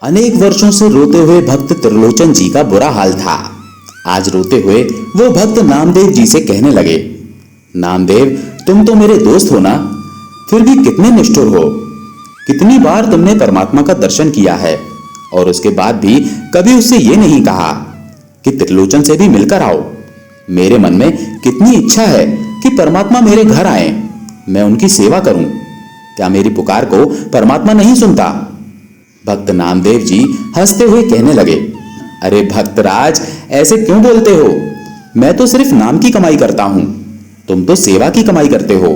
अनेक वर्षों से रोते हुए भक्त त्रिलोचन जी का बुरा हाल था। आज रोते हुए वो भक्त नामदेव जी से कहने लगे, नामदेव, तुम तो मेरे दोस्त हो ना, फिर भी कितने निष्ठुर हो। कितनी बार तुमने परमात्मा का दर्शन किया है और उसके बाद भी कभी उससे ये नहीं कहा कि त्रिलोचन से भी मिलकर आओ। मेरे मन में कितनी इच्छा है कि परमात्मा मेरे घर आए, मैं उनकी सेवा करूं। क्या मेरी पुकार को परमात्मा नहीं सुनता? भक्त नामदेव जी हंसते हुए कहने लगे, अरे भक्तराज, ऐसे क्यों बोलते हो? मैं तो सिर्फ नाम की कमाई करता हूं, तुम तो सेवा की कमाई करते हो।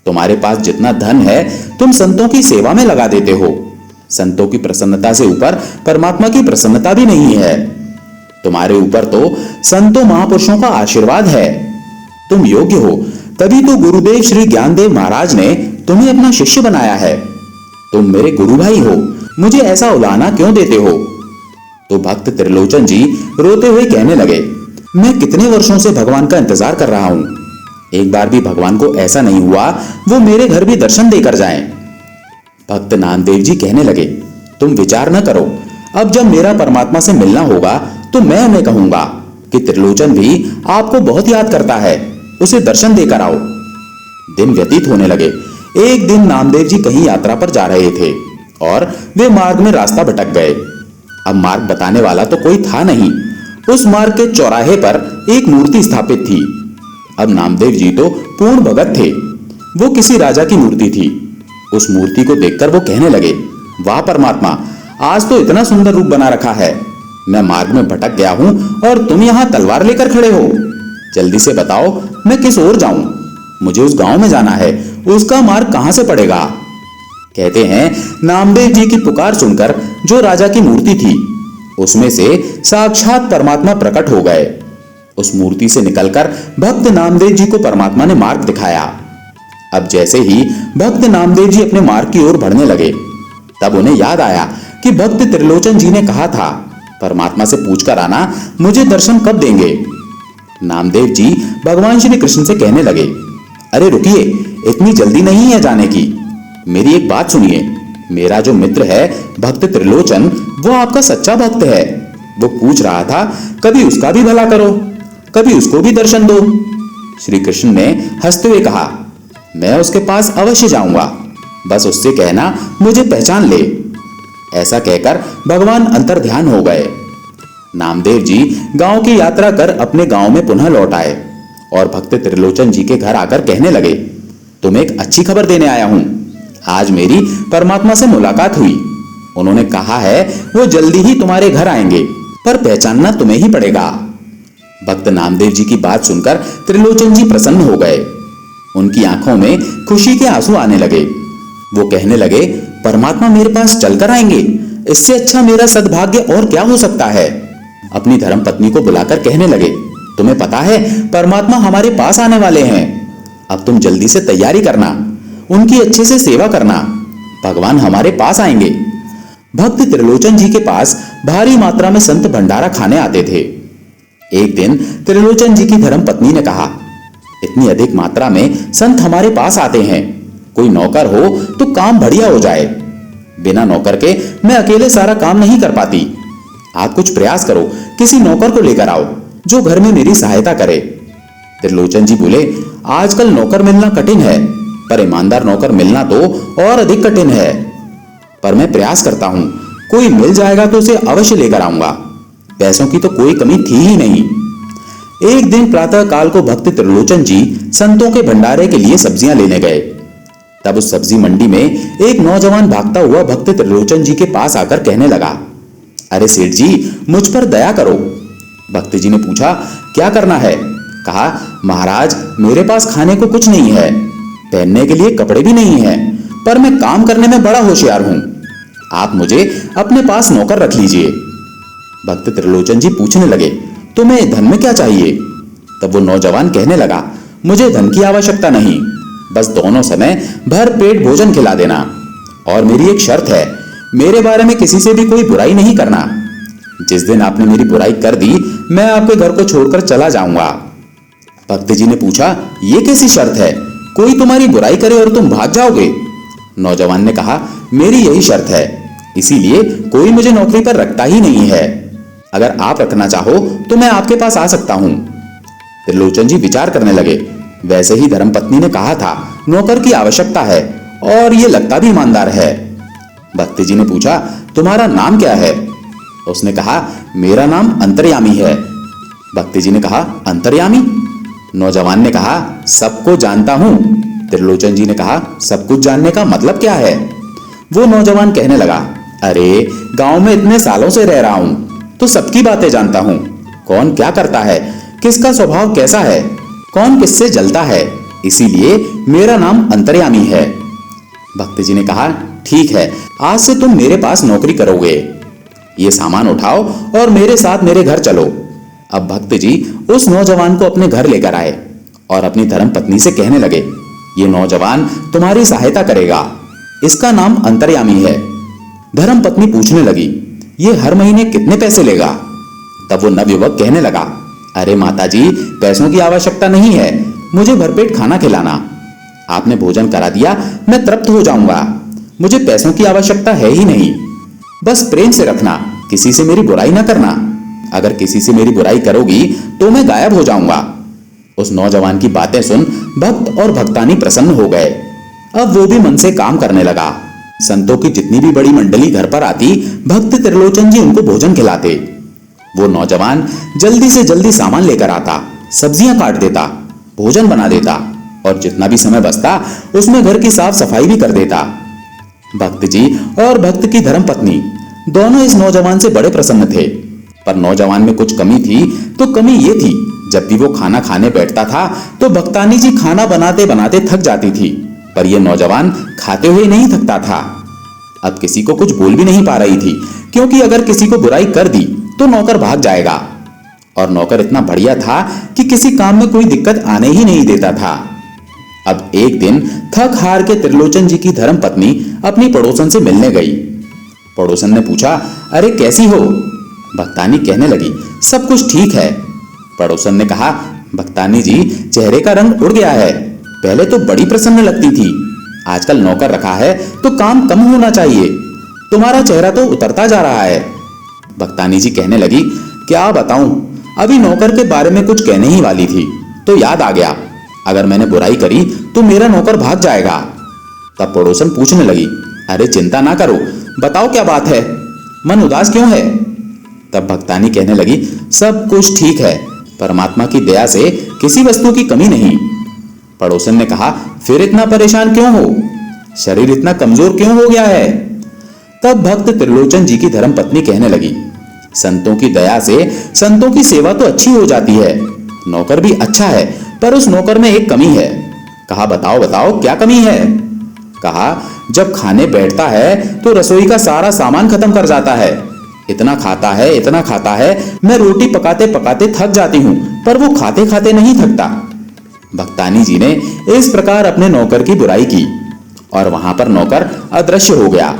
तुम्हारे पास जितना धन है तुम संतों की सेवा में लगा देते हो। संतों की प्रसन्नता से ऊपर परमात्मा की प्रसन्नता भी नहीं है। तुम्हारे ऊपर तो संतों महापुरुषों का आशीर्वाद है। तुम योग्य हो, तभी तो गुरुदेव श्री ज्ञानदेव महाराज ने तुम्हें अपना शिष्य बनाया है। तुम मेरे गुरु भाई हो, मुझे ऐसा उलाहना क्यों देते हो? तो भक्त त्रिलोचन जी रोते हुए कहने लगे, मैं कितने वर्षों से भगवान का इंतजार कर रहा हूं। एक बार भी भगवान को ऐसा नहीं हुआ वो मेरे घर भी दर्शन देकर जाएं। भक्त नामदेव जी कहने लगे, तुम विचार न करो, अब जब मेरा परमात्मा से मिलना होगा तो मैं उन्हें कहूंगा कि त्रिलोचन भी आपको बहुत याद करता है, उसे दर्शन देकर आओ। दिन व्यतीत होने लगे। एक दिन नामदेव जी कहीं यात्रा पर जा रहे थे और वे मार्ग में रास्ता भटक गए। अब मार्ग बताने वाला तो कोई था नहीं। उस मार्ग के चौराहे पर एक मूर्ति स्थापित थी। अब नामदेव जी तो पूर्ण भगत थे। वो किसी राजा की मूर्ति थी। उस मूर्ति को देखकर वो कहने लगे, वाह परमात्मा, आज तो इतना सुंदर रूप बना रखा है। मैं मार्ग में भटक गया हूं और तुम यहां तलवार लेकर खड़े हो। जल्दी से बताओ, मैं किस ओर जाऊं? मुझे उस गांव में जाना है, उसका मार्ग कहां से पड़ेगा? कहते हैं नामदेव जी की पुकार सुनकर जो राजा की मूर्ति थी उसमें से साक्षात परमात्मा प्रकट हो गए। उस मूर्ति से निकलकर भक्त नामदेव जी को परमात्मा ने मार्ग दिखाया। अब जैसे ही भक्त नामदेव जी अपने मार्ग की ओर बढ़ने लगे, तब उन्हें याद आया कि भक्त त्रिलोचन जी ने कहा था, परमात्मा से पूछकर आना मुझे दर्शन कब देंगे। नामदेव जी भगवान श्री कृष्ण से कहने लगे, अरे रुकिए, इतनी जल्दी नहीं है जाने की। मेरी एक बात सुनिए। मेरा जो मित्र है भक्त त्रिलोचन, वो आपका सच्चा भक्त है। वो पूछ रहा था, कभी उसका भी भला करो, कभी उसको भी दर्शन दो। श्री कृष्ण ने हंसते हुए कहा, मैं उसके पास अवश्य जाऊंगा, बस उससे कहना मुझे पहचान ले। ऐसा कहकर भगवान अंतर्ध्यान हो गए। नामदेव जी गांव की यात्रा कर अपने गांव में पुनः लौट आए और भक्त त्रिलोचन जी के घर आकर कहने लगे, तुम्हें एक अच्छी खबर देने आया हूं। आज मेरी परमात्मा से मुलाकात हुई। उन्होंने कहा है वो जल्दी ही तुम्हारे घर आएंगे, पर पहचानना तुम्हें ही पड़ेगा। भक्त नामदेव जी की बात सुनकर त्रिलोचन जी प्रसन्न हो गए। उनकी आंखों में खुशी के आंसू आने लगे। वो कहने लगे, परमात्मा मेरे पास चलकर आएंगे, इससे अच्छा मेरा सद्भाग्य और क्या हो सकता है। अपनी धर्म पत्नी को बुलाकर कहने लगे, तुम्हें पता है परमात्मा हमारे पास आने वाले हैं। अब तुम जल्दी से तैयारी करना, उनकी अच्छे से सेवा करना, भगवान हमारे पास आएंगे। भक्त त्रिलोचन जी के पास भारी मात्रा में संत भंडारा खाने आते थे। एक दिन त्रिलोचन जी की धर्म पत्नी ने कहा, इतनी अधिक मात्रा में संत हमारे पास आते हैं, कोई नौकर हो तो काम बढ़िया हो जाए। बिना नौकर के मैं अकेले सारा काम नहीं कर पाती। आप कुछ प्रयास करो, किसी नौकर को लेकर आओ जो घर में मेरी सहायता करे। त्रिलोचन जी बोले, आजकल नौकर मिलना कठिन है, पर ईमानदार नौकर मिलना तो और अधिक कठिन है। पर मैं प्रयास करता हूं, कोई मिल जाएगा तो उसे अवश्य लेकर आऊंगा। पैसों की तो कोई कमी थी ही नहीं। एक दिन प्रातः काल को भक्त त्रिलोचन जी संतों के भंडारे के लिए सब्जियां लेने गए। तब उस सब्जी मंडी में एक नौजवान भागता हुआ भक्त त्रिलोचन जी के पास आकर कहने लगा, अरे सेठ जी, मुझ पर दया करो। भक्त जी ने पूछा, क्या करना है? कहा, महाराज, मेरे पास खाने को कुछ नहीं है, पहनने के लिए कपड़े भी नहीं है, पर मैं काम करने में बड़ा होशियार हूं। आप मुझे अपने पास नौकर रख लीजिए। भक्त त्रिलोचन जी पूछने लगे, तुम्हें धन में क्या चाहिए? तब वो नौजवान कहने लगा, मुझे धन की आवश्यकता नहीं, बस दोनों समय भर पेट भोजन खिला देना। और मेरी एक शर्त है, मेरे बारे में किसी से भी कोई बुराई नहीं करना। जिस दिन आपने मेरी बुराई कर दी, मैं आपके घर को छोड़कर चला जाऊंगा। भक्त जी ने पूछा, ये कैसी शर्त है? कोई तुम्हारी बुराई करे और तुम भाग जाओगे? नौजवान ने कहा, मेरी यही शर्त है, इसीलिए कोई मुझे नौकरी पर रखता ही नहीं है। अगर आप रखना चाहो तो मैं आपके पास आ सकता हूं। त्रिलोचन जी विचार करने लगे। वैसे ही धर्मपत्नी ने कहा था नौकर की आवश्यकता है और ये लगता भी ईमानदार है। भक्ति जी ने पूछा, तुम्हारा नाम क्या है? उसने कहा, मेरा नाम अंतर्यामी है। भक्ति जी ने कहा, अंतर्यामी? नौजवान ने कहा, सबको जानता हूं। त्रिलोचन जी ने कहा, सब कुछ जानने का मतलब क्या है? वो नौजवान कहने लगा, अरे गांव में इतने सालों से रह रहा हूं तो सबकी बातें जानता हूं। कौन क्या करता है, किसका स्वभाव कैसा है, कौन किससे जलता है, इसीलिए मेरा नाम अंतर्यामी है। भक्ति जी ने कहा, ठीक है, आज से तुम मेरे पास नौकरी करोगे। ये सामान उठाओ और मेरे साथ मेरे घर चलो। अब भक्त जी उस नौजवान को अपने घर लेकर आए और अपनी धर्मपत्नी से कहने लगे, ये नौजवान तुम्हारी सहायता करेगा, इसका नाम अंतर्यामी है। धर्मपत्नी पूछने लगी, ये हर महीने कितने पैसे लेगा? तब वो नवयुवक कहने लगा, अरे माताजी, पैसों की आवश्यकता नहीं है, मुझे भरपेट खाना खिलाना। आपने भोजन करा दिया, मैं तृप्त हो जाऊंगा। मुझे पैसों की आवश्यकता है ही नहीं, बस प्रेम से रखना, किसी से मेरी बुराई ना करना। अगर किसी से मेरी बुराई करोगी तो मैं गायब हो जाऊंगा। उस नौजवान की बातें सुन भक्त और भक्तानी प्रसन्न हो गए। अब वो भी मन से काम करने लगा। संतों की जितनी भी बड़ी मंडली घर पर आती, भक्त त्रिलोचन जी उनको भोजन खिलाते। वो नौजवान जल्दी से जल्दी सामान लेकर आता, सब्जियां काट देता, भोजन बना देता और जितना भी समय बचता उसमें घर की साफ सफाई भी कर देता। भक्त जी और भक्त की धर्मपत्नी दोनों इस नौजवान से बड़े प्रसन्न थे। पर नौजवान में कुछ कमी थी, तो कमी ये थी, जब भी वो खाना खाने बैठता था तो भक्तानी जी खाना बनाते बनाते थक जाती थी, पर यह नौजवान खाते हुए नहीं थकता था। अब किसी को कुछ बोल भी नहीं पा रही थी, क्योंकि अगर किसी को बुराई कर दी तो नौकर भाग जाएगा। और नौकर इतना बढ़िया था कि किसी काम में कोई दिक्कत आने ही नहीं देता था। अब एक दिन थक हार के त्रिलोचन जी की धर्मपत्नी अपनी पड़ोसन से मिलने गई। पड़ोसन ने पूछा, अरे कैसी हो? भक्तानी कहने लगी, सब कुछ ठीक है। पड़ोसन ने कहा, भक्तानी जी, चेहरे का रंग उड़ गया है, पहले तो बड़ी प्रसन्न लगती थी, आजकल नौकर रखा है तो काम कम होना चाहिए, तुम्हारा चेहरा तो उतरता जा रहा है। भक्तानी जी कहने लगी, क्या बताऊं, अभी नौकर के बारे में कुछ कहने ही वाली थी तो याद आ गया, अगर मैंने बुराई करी तो मेरा नौकर भाग जाएगा। तब पड़ोसन पूछने लगी, अरे चिंता ना करो, बताओ क्या बात है, मन उदास क्यों है? तब भक्तानी कहने लगी, सब कुछ ठीक है, परमात्मा की दया से किसी वस्तु की कमी नहीं। पड़ोसन ने कहा, फिर इतना परेशान क्यों हो, शरीर इतना कमजोर क्यों हो गया है? तब भक्त त्रिलोचन जी की धर्मपत्नी कहने लगी, संतों की दया से संतों की सेवा तो अच्छी हो जाती है, नौकर भी अच्छा है, पर उस नौकर में एक कमी है। कहा, बताओ बताओ क्या कमी है? कहा, जब खाने बैठता है तो रसोई का सारा सामान खत्म कर जाता है, इतना खाता है, मैं रोटी पकाते पकाते थक जाती हूँ, पर वो खाते खाते नहीं थकता। भक्तानी जी ने इस प्रकार अपने नौकर की बुराई की और वहां पर नौकर अदृश्य हो गया।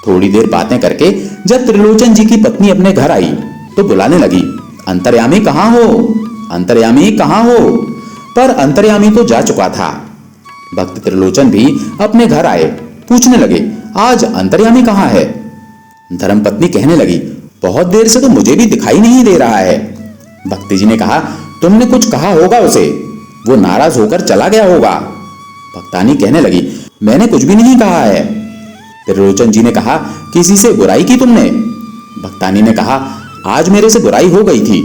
थोड़ी देर बातें करके जब त्रिलोचन जी की पत्नी अपने घर आई तो बुलाने लगी, अंतर्यामी कहाँ हो, अंतर्यामी कहाँ हो? पर अंतर्यामी तो जा चुका था। भक्त त्रिलोचन भी अपने घर आए, पूछने लगे, आज अंतर्यामी कहाँ है? धर्मपत्नी कहने लगी, बहुत देर से तो मुझे भी दिखाई नहीं दे रहा है। भक्ति जी ने कहा, तुमने कुछ कहा होगा उसे, वो नाराज होकर चला गया होगा। भक्तानी कहने लगी, मैंने कुछ भी नहीं कहा है। त्रिलोचन जी ने कहा, किसी से बुराई की तुमने? भक्तानी ने कहा, आज मेरे से बुराई हो गई थी,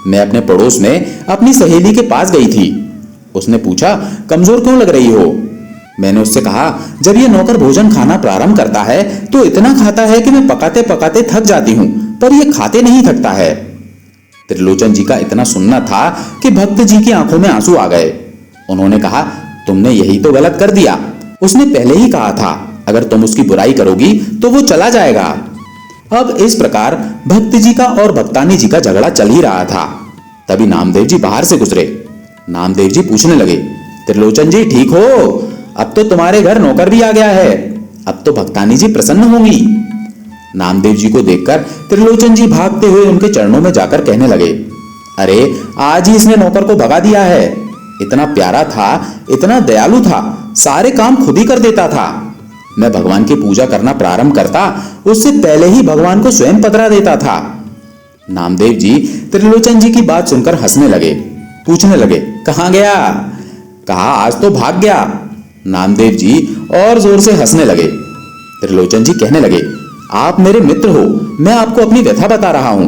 मैं अपने पड़ोस में अपनी सहेली के पास गई थी, उसने पूछा, कमजोर क्यों लग रही हो? मैंने उससे कहा, जब ये नौकर भोजन खाना प्रारंभ करता है तो इतना खाता है कि मैं पकाते पकाते थक जाती हूँ, पर ये खाते नहीं थकता है। त्रिलोचन जी का इतना सुनना था कि भक्त जी की आंखों में आंसू आ गए। उन्होंने कहा, तुमने यही तो गलत कर दिया, उसने पहले ही कहा था अगर तुम उसकी बुराई करोगी तो वो चला जाएगा। अब इस प्रकार भक्त जी का और भक्तानी जी का झगड़ा चल ही रहा था। तभी नामदेव जी बाहर से गुजरे। नामदेव जी पूछने लगे, त्रिलोचन जी ठीक हो? अब तो तुम्हारे घर नौकर भी आ गया है, अब तो भक्तानी जी प्रसन्न होंगी। नामदेव जी को देखकर त्रिलोचन जी भागते हुए उनके चरणों में जाकर कहने लगे, अरे आज ही इसने नौकर को भगा दिया है, इतना प्यारा था, इतना दयालु था, सारे काम खुद ही कर देता था, मैं भगवान की पूजा करना प्रारंभ करता उससे पहले ही भगवान को स्वयं पधरा देता था। नामदेव जी त्रिलोचन जी की बात सुनकर हंसने लगे, पूछने लगे, कहाँ गया? कहा, आज तो भाग गया। नामदेव जी और जोर से हंसने लगे। त्रिलोचन जी कहने लगे, आप मेरे मित्र हो, मैं आपको अपनी व्यथा बता रहा हूं।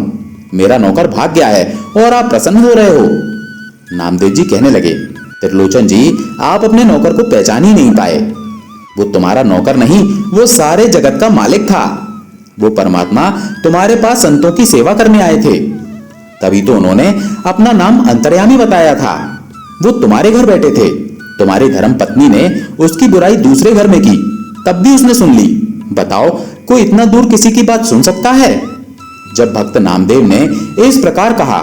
मेरा नौकर भाग गया है और आप प्रसन्न हो रहे हो। नामदेव जी कहने लगे, त्रिलोचन जी आप अपने नौकर को पहचान ही नहीं पाए। वो तुम्हारा नौकर नहीं, वो सारे जगत का मालिक था। वो परमात्मा तुम्हारे पास संतों की सेवा करने आए थे, तभी तो उन्होंने अपना नाम अंतर्यामी बताया था। वो तुम्हारे घर बैठे थे, तुम्हारी धर्म पत्नी ने उसकी बुराई दूसरे घर में की, तब भी उसने सुन ली। बताओ, कोई इतना दूर किसी की बात सुन सकता है? जब भक्त नामदेव ने इस प्रकार कहा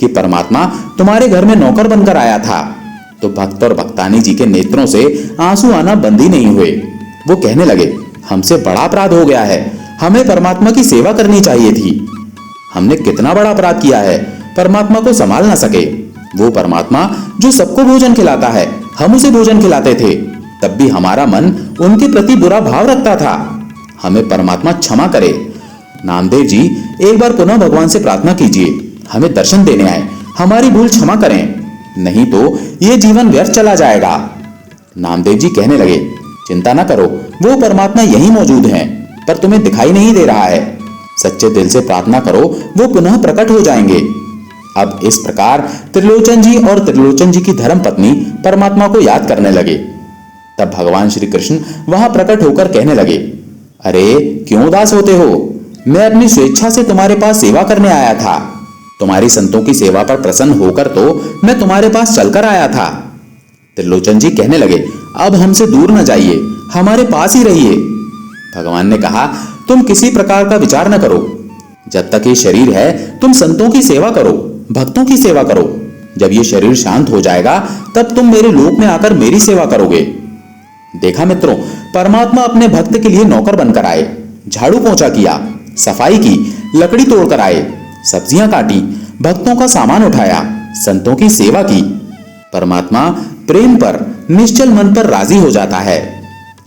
कि परमात्मा तुम्हारे घर में नौकर बनकर आया था, तो भक्त और भक्तानी जी के नेत्रों से आंसू आना बंद ही नहीं हुए। वो कहने लगे, हमसे बड़ा अपराध हो गया है, हमें परमात्मा की सेवा करनी चाहिए थी। हमने कितना बड़ा अपराध किया है, परमात्मा को संभाल ना सके। वो परमात्मा जो सबको भोजन खिलाता है, हम उसे भोजन खिलाते थे, तब भी हमारा मन उनके प्रति बुरा भाव रखता था। हमें परमात्मा क्षमा करे। नामदेव जी एक बार पुनः भगवान से प्रार्थना कीजिए, हमें दर्शन देने आए, हमारी भूल क्षमा करें, नहीं तो ये जीवन व्यर्थ चला जाएगा। नामदेव जी कहने लगे, चिंता न करो, वो परमात्मा यहीं मौजूद हैं, पर तुम्हें दिखाई नहीं दे रहा है। सच्चे दिल से प्रार्थना करो, वो पुनः प्रकट हो जाएंगे। अब इस प्रकार त्रिलोचन जी और त्रिलोचन जी की धर्म पत्नी परमात्मा को याद करने लगे। तब भगवान श्री कृष्ण वहां प्रकट होकर कहने लगे, अरे क्यों उदास होते हो? मैं अपनी स्वेच्छा से तुम्हारे पास सेवा करने आया था। तुम्हारी संतों की सेवा पर प्रसन्न होकर तो मैं तुम्हारे पास चलकर आया था। त्रिलोचन जी कहने लगे, अब हमसे दूर न जाइए, हमारे पास ही रहिए। भगवान ने कहा, तुम किसी प्रकार का विचार न करो, जब तक ये शरीर है तुम संतों की सेवा करो, भक्तों की सेवा करो। जब ये शरीर शांत हो जाएगा तब तुम मेरे लोक में आकर मेरी सेवा करोगे। देखा मित्रों, परमात्मा अपने भक्त के लिए नौकर बनकर आए, झाड़ू पोंछा किया, सफाई की, लकड़ी तोड़कर आए, सब्जियां काटी, भक्तों का सामान उठाया, संतों की सेवा की। परमात्मा प्रेम पर, निश्चल मन पर राजी हो जाता है।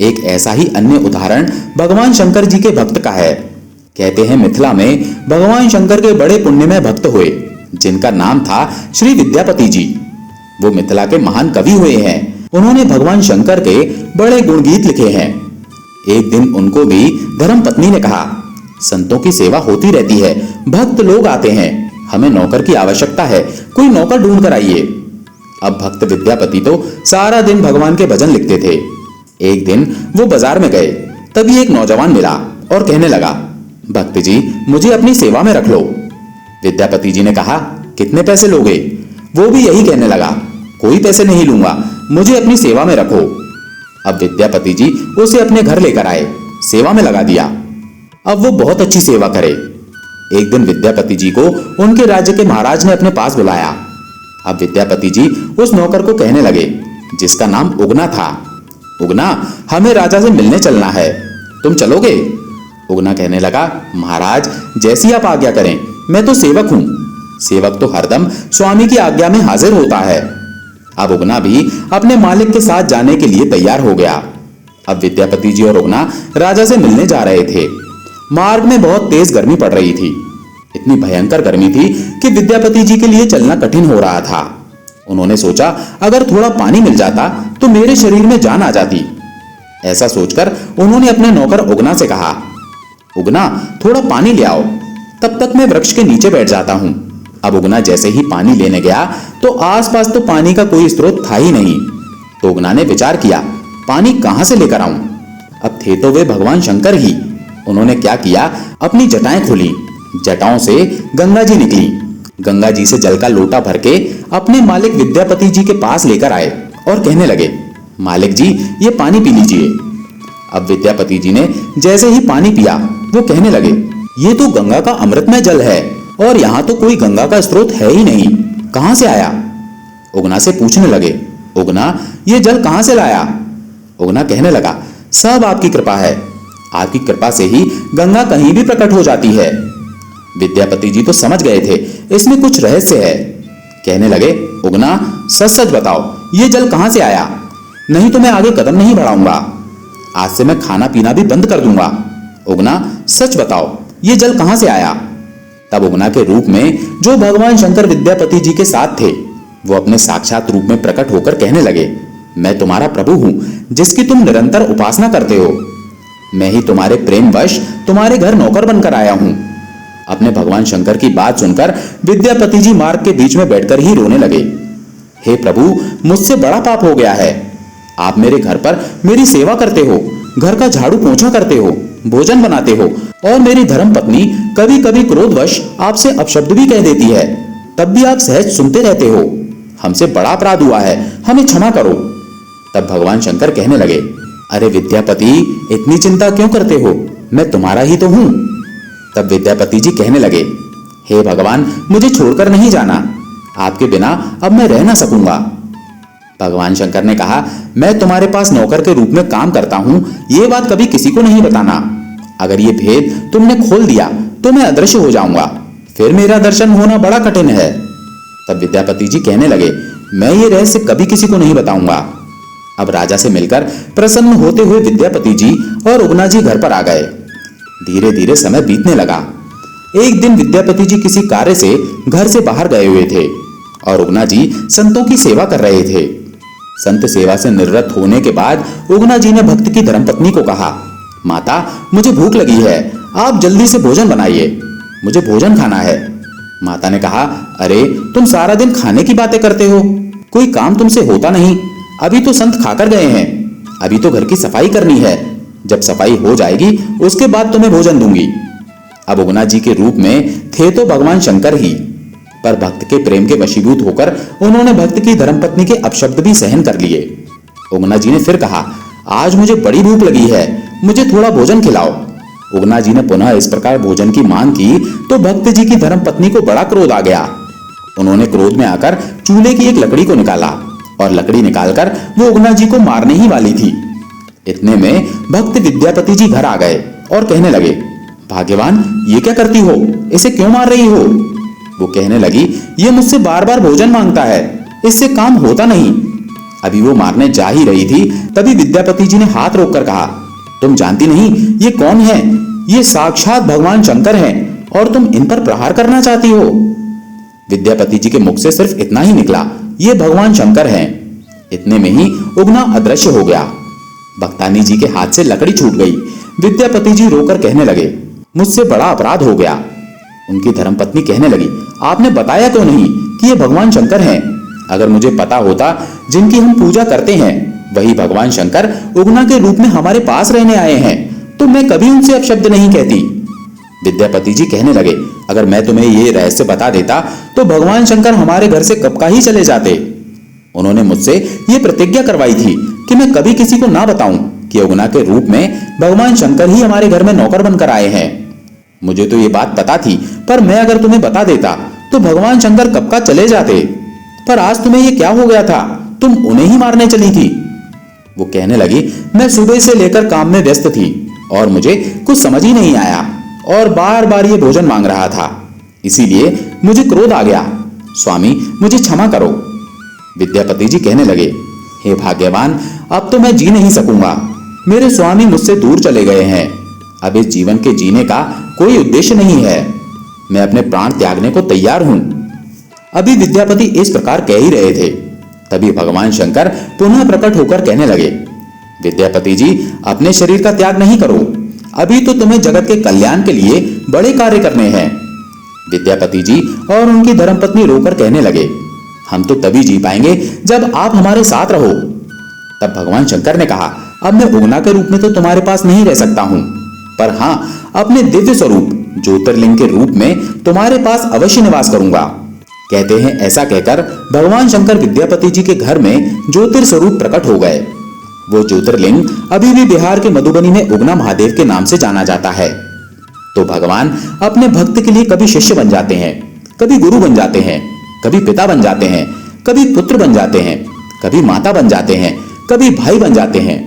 एक ऐसा ही अन्य उदाहरण भगवान शंकर जी के भक्त का है। कहते हैं मिथिला में भगवान शंकर के बड़े पुण्यमय भक्त हुए, जिनका नाम था श्री विद्यापति जी। वो मिथिला के महान कवि हुए हैं। उन्होंने भगवान शंकर के बड़े गुणगीत लिखे हैं। एक दिन उनको भी धर्म पत्नी ने कहा, संतों की सेवा होती रहती है, भक्त लोग आते हैं, हमें नौकर की आवश्यकता है, कोई नौकर ढूंढ कर आइए। अब भक्त विद्यापति तो सारा दिन भगवान के भजन लिखते थे। एक दिन वो बाजार में गए, तभी एक नौजवान मिला और कहने लगा, भक्त जी मुझे अपनी सेवा में रख लो। विद्यापति जी ने कहा, कितने पैसे लोगे? वो भी यही कहने लगा, कोई पैसे नहीं लूंगा, मुझे अपनी सेवा में रखो। अब विद्यापति जी उसे अपने घर लेकर आए, सेवा में लगा दिया। अब वो बहुत अच्छी सेवा करे। एक दिन विद्यापति जी को उनके राज्य के महाराज ने अपने पास बुलाया। अब विद्यापति जी उस नौकर को कहने लगे, जिसका नाम उगना था, उगना हमें राजा से मिलने चलना है, तुम चलोगे? उगना कहने लगा, महाराज जैसी आप आज्ञा करें, मैं तो सेवक हूं। सेवक तो हरदम स्वामी की आज्ञा में हाजिर होता है। अब उगना भी अपने मालिक के साथ जाने के लिए तैयार हो गया। अब विद्यापति जी और उगना राजा से मिलने जा रहे थे। मार्ग में बहुत तेज गर्मी पड़ रही थी। इतनी भयंकर गर्मी थी कि विद्यापति जी के लिए चलना कठिन हो रहा था। उन्होंने सोचा, अगर थोड़ा पानी मिल जाता तो मेरे शरीर में जान आ जाती। ऐसा सोचकर उन्होंने अपने नौकर उगना से कहा, उगना थोड़ा पानी ले आओ, तब तक मैं वृक्ष के नीचे बैठ जाता हूं। अब उगना जैसे ही पानी लेने गया तो आसपास तो पानी का कोई स्रोत था ही नहीं। तो उगना ने विचार किया, पानी कहां से लेकर आऊं? अब थे तो वे भगवान शंकर ही। उन्होंने क्या किया, अपनी जटाएं खोली, जटाओं से गंगा जी निकली। गंगा जी से जल का लोटा भर के अपने मालिक विद्यापति जी के पास लेकर आए और कहने लगे, मालिक जी ये पानी पी लीजिए। अब विद्यापति जी ने जैसे ही पानी पिया, वो कहने लगे, ये तो गंगा का अमृतमय जल है और यहाँ तो कोई गंगा का स्रोत है ही नहीं, कहां से आया? उगना से पूछने लगे, उगना ये जल कहां से लाया? उगना कहने लगा, सब आपकी कृपा है, आपकी कृपा से ही गंगा कहीं भी प्रकट हो जाती है। विद्यापति जी तो समझ गए थे इसमें कुछ रहस्य है। कहने लगे, उगना सच सच बताओ, ये जल कहां से आया, नहीं तो मैं आगे कदम नहीं बढ़ाऊंगा। आज से मैं खाना पीना भी बंद कर दूंगा। उगना, सच बताओ, ये जल कहां से आया? तब उगना के रूप में जो भगवान शंकर विद्यापति जी के साथ थे, वो अपने साक्षात रूप में प्रकट होकर कहने लगे, मैं तुम्हारा प्रभु हूं जिसकी तुम निरंतर उपासना करते हो। मैं ही तुम्हारे प्रेमवश तुम्हारे घर नौकर बनकर आया हूं। अपने भगवान शंकर की बात सुनकर विद्यापति जी मार्ग के बीच में बैठकर ही रोने लगे। हे प्रभु, मुझसे बड़ा पाप हो गया है। आप मेरे घर पर मेरी सेवा करते हो, घर का झाड़ू पोंछा करते हो, भोजन बनाते हो, और मेरी धर्म पत्नी कभी कभी क्रोधवश आपसे अपशब्द भी कह देती है, तब भी आप सहज सुनते रहते हो। हमसे बड़ा अपराध हुआ है, हमें क्षमा करो। तब भगवान शंकर कहने लगे, अरे विद्यापति, इतनी चिंता क्यों करते हो? मैं तुम्हारा ही तो हूं। तब विद्यापति जी कहने लगे, हे भगवान, मुझे छोड़कर नहीं जाना, आपके बिना अब मैं रह ना सकूंगा। भगवान शंकर ने कहा, मैं तुम्हारे पास नौकर के रूप में काम करता हूं, ये बात कभी किसी को नहीं बताना। अगर ये भेद तुमने खोल दिया तो मैं अदृश्य हो जाऊंगा, फिर मेरा दर्शन होना बड़ा कठिन है। तब विद्यापति जी कहने लगे, मैं ये रहस्य कभी किसी को नहीं बताऊंगा। अब राजा से मिलकर प्रसन्न होते हुए विद्यापति जी और उगना जी घर पर आ गए। धीरे धीरे समय बीतने लगा। एक दिन विद्यापति जी किसी कार्य से घर से बाहर गए हुए थे और उगना जी संतों की सेवा कर रहे थे। संत सेवा से निवृत्त होने के बाद उगना जी ने भक्त की धर्मपत्नी को कहा, माता, मुझे भूख लगी है, आप जल्दी से भोजन बनाइए, मुझे भोजन खाना है। माता ने कहा, अरे तुम सारा दिन खाने की बातें करते हो, कोई काम तुमसे होता नहीं। अभी तो संत खाकर गए हैं, अभी तो घर की सफाई करनी है, जब सफाई हो जाएगी उसके बाद तुम्हें भोजन दूंगी। अब उगना जी के रूप में थे तो भगवान शंकर ही, पर भक्त के प्रेम के वशीभूत होकर उन्होंने भक्त की धर्मपत्नी के अपशब्द भी सहन कर लिए। उगना जी ने फिर कहा, आज मुझे बड़ी भूख लगी है, मुझे थोड़ा भोजन खिलाओ। उगना जी ने पुनः इस प्रकार भोजन की मांग की तो भक्त जी की धर्मपत्नी को बड़ा क्रोध आ गया। उन्होंने क्रोध में आकर चूल्हे की एक लकड़ी को निकाला और लकड़ी निकालकर वो उगना जी को मारने ही वाली थी। इतने में भक्त विद्यापति जी घर आ गए और कहने लगे, भाग्यवान, ये क्या करती हो, इसे क्यों मार रही हो? वो कहने लगी, ये मुझसे बार बार भोजन मांगता है, इससे काम होता नहीं। अभी वो मारने जा ही रही थी, तभी विद्यापति जी ने हाथ रोककर कहा, तुम जानती नहीं ये कौन है? ये साक्षात भगवान शंकर हैं और तुम इन पर प्रहार करना चाहती हो। विद्यापति जी के मुख से सिर्फ इतना ही निकला, ये भगवान शंकर हैं। इतने में ही उगना अदृश्य हो गया। भक्तानी जी के हाथ से लकड़ी छूट गई। विद्यापति जी रोकर कहने लगे, मुझसे बड़ा अपराध हो गया। उनकी धर्मपत्नी कहने लगी, आपने बताया क्यों नहीं कि ये भगवान शंकर हैं? अगर मुझे पता होता जिनकी हम पूजा करते हैं वही भगवान शंकर उगना के रूप में हमारे पास रहने आए हैं, तो मैं कभी उनसे अपशब्द नहीं कहती। विद्यापति जी कहने लगे, अगर मैं तुम्हें ये रहस्य बता देता तो भगवान शंकर हमारे घर से कब का ही चले जाते। उन्होंने मुझसे ये प्रतिज्ञा करवाई थी कि मैं कभी किसी को ना बताऊं कि उगना के रूप में भगवान शंकर ही हमारे घर में नौकर बनकर आए हैं। मुझे तो ये बात पता थी, पर मैं अगर तुम्हें बता देता तो भगवान शंकर कब का चले जाते। पर आज तुम्हें ये क्या हो गया था, तुम उन्हें ही मारने चली थी। वो कहने लगी, मैं सुबह से लेकर काम में व्यस्त थी और मुझे कुछ समझ ही नहीं आया और बार बार ये भोजन मांग रहा था, इसीलिए मुझे क्रोध आ गया। स्वामी, मुझे क्षमा करो। विद्यापति जी कहने लगे, हे भाग्यवान, अब तो मैं जी नहीं सकूंगा। मेरे स्वामी मुझसे दूर चले गए हैं। अब इस जीवन के जीने का कोई उद्देश्य नहीं है। मैं अपने प्राण त्यागने को तैयार हूं। अभी विद्यापति इस प्रकार कह ही रहे थे, तभी भगवान शंकर पुनः प्रकट होकर कहने लगे, विद्यापति जी, अपने शरीर का त्याग नहीं करो, अभी तो तुम्हें जगत के कल्याण के लिए बड़े कार्य करने हैं। विद्यापति जी और उनकी धर्मपत्नी रोकर कहने लगे, हम तो तभी जी पाएंगे जब आप हमारे साथ रहो। तब भगवान शंकर ने कहा, अब मैं उगना के रूप में तो तुम्हारे पास नहीं रह सकता हूं, पर हां, अपने दिव्य स्वरूप ज्योतिर्लिंग के रूप में तुम्हारे पास अवश्य निवास करूंगा। कहते हैं ऐसा कहकर भगवान शंकर विद्यापति जी के घर में ज्योतिर्स्वरूप प्रकट हो गए। वो ज्योतिर्लिंग अभी भी बिहार के मधुबनी में उगना महादेव के नाम से जाना जाता है। तो भगवान अपने भक्त के लिए कभी शिष्य बन जाते हैं, कभी गुरु बन जाते हैं, कभी पिता बन जाते हैं, कभी पुत्र बन जाते हैं, कभी माता बन जाते हैं, कभी भाई बन जाते हैं।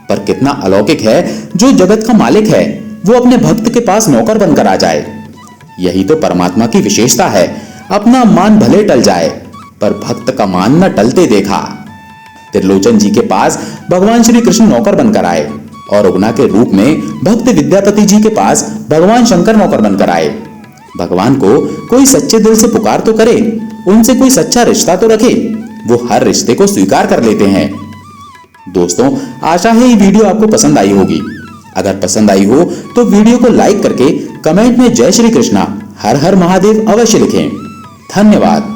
पर कितना अलौकिक है, जो जगत का मालिक है वो अपने भक्त के पास नौकर बनकर आ जाए। यही तो परमात्मा की विशेषता है। अपना मान भले टल जाए, पर भक्त का मान न टलते देखा। त्रिलोचन जी के पास भगवान श्री कृष्ण नौकर बनकर आए और उगना के रूप में भक्त विद्यापति जी के पास भगवान शंकर नौकर बनकर आए। भगवान को कोई सच्चे दिल से पुकार तो करे, उनसे कोई सच्चा रिश्ता तो रखे, वो हर रिश्ते को स्वीकार कर लेते हैं। दोस्तों, आशा है ये वीडियो आपको पसंद आई होगी। अगर पसंद आई हो तो वीडियो को लाइक करके कमेंट में जय श्री कृष्णा हर हर महादेव अवश्य लिखें। धन्यवाद।